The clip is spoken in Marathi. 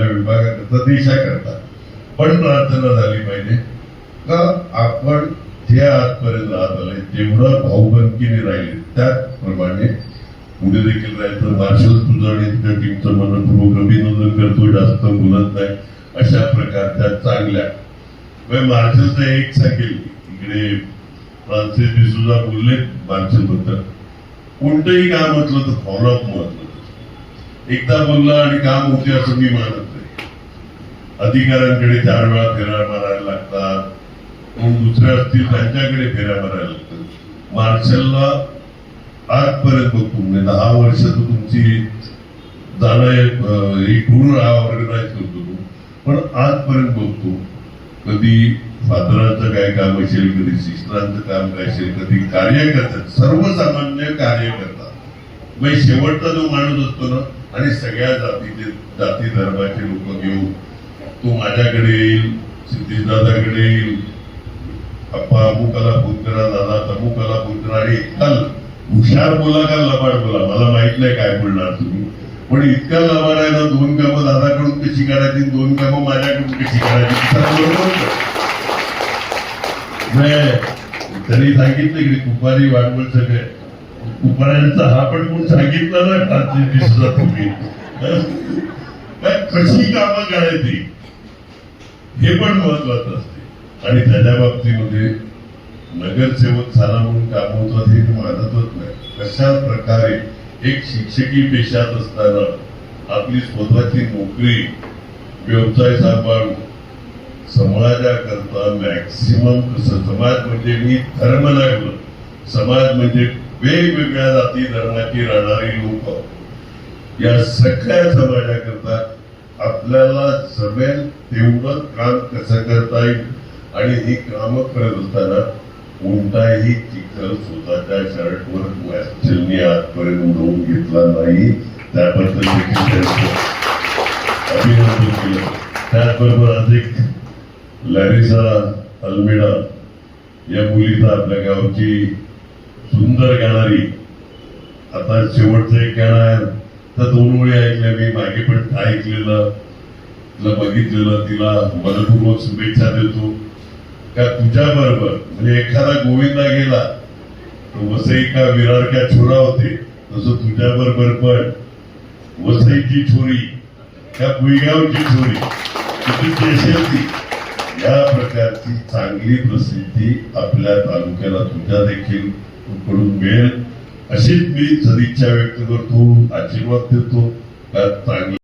आपल्या विभागाकरता देशाकरता पण प्रार्थना झाली पाहिजे का आपण जे आजपर्यंत राहत आले जेवढं भाऊबंदकीने राहिले त्याचप्रमाणे पुढे देखील राहायचं. मार्शल तुझं आणि तुझ्या टीमचं मनपूर्वक अभिनंदन करतो, जास्त बोलत नाही. अशा प्रकारच्या चांगल्या मार्शलचं एक सांगेल इकडे फ्रान्सिस डिसूजा बोलले मार्शल बद्दल कोणतंही काम म्हटलं तर फॉलोअप महत्वाचं. एकदा बोललं आणि काम होते असं मी मानत नाही. अधिकाऱ्यांकडे 4 वेळा फेऱ्या मारायला लागतात, दुसऱ्या असतील त्यांच्याकडे फेऱ्या मारायला लागतात. मार्शलला आजपर्यंत बघतो म्हणजे 10 वर्ष तर तुमची जाणं एक टूर ऑर्गनाईज करतो पण आजपर्यंत बघतो कधी फादरांचं काय काम असेल, कधी सिस्टरांचं काम काय असेल, कधी कार्यकर्ता सर्वसामान्य कार्यकर्ता म्हणजे शेवटचा जो माणूस असतो ना आणि सगळ्या जाती धर्माचे लोक घेऊन तो माझ्याकडे येईल, सिद्धेश दादाकडे येईल, अप्पा अमुकाला फोन करा, दादा अमुकाला फोन करा आणि इतका हुशार बोला का लबाड बोला मला माहित नाही काय बोलणार तुम्ही पण इतका लबाड आहे ना. 2 कामं दादाकडून कशी करायची, 2 कामं माझ्याकडून कशी करायची. त्यांनी सांगितलं की कुपारी वाढवळ सगळे कुपाऱ्यांचा हा पण कोण सांगितलं ना दिसला तुम्ही कशी कामं करायची हे पण महत्वाचं असते. आणि त्याच्या बाबतीमध्ये नगरसेवक झाला म्हणून काम होतात हे मानतच नाही. कशा प्रकारे एक शिक्षकी पेशात असताना आपली स्वतःची नोकरी व्यवसाय सांभाळून समाजाकरता मॅक्सिमम कसं समाज म्हणजे मी धर्म नाही बोलत, समाज म्हणजे वेगवेगळ्या जाती धर्माची राहणारी लोक या सगळ्या समाजाकरता आपल्याला जमेल तेवढं काम कसं करता येईल आणि ही कामं करत असताना कोणताही चिखल स्वतःच्या शर्टवर मार्शलने आजपर्यंत उडवून घेतला नाही. त्याबद्दल देखील अभिनंदन केलं. त्याचबरोबर आज एक लॅरिसा अल्मेडा या मुलीचा आपल्या गावची सुंदर गाणारी आता शेवटचं एक गाणं आहे तर 2 वेळी ऐकलं मी, मागे पण ऐकलेलं, तिला बघितलेलं. तिला मनपूर्वक शुभेच्छा देतो का तुझ्या बरोबर म्हणजे एखादा गोविंदा गेला तो वसई का विरार का छोरा होते तसं तुझ्या बरोबर पण वसईची छोरी त्या भुईगावची छोरी किती असेल ती या प्रकारची चांगली प्रसिद्धी आपल्या तालुक्याला तुझ्या देखील कडून मिळेल अशीच मी सदिच्छा व्यक्त करतो, आशीर्वाद देतो का चांगली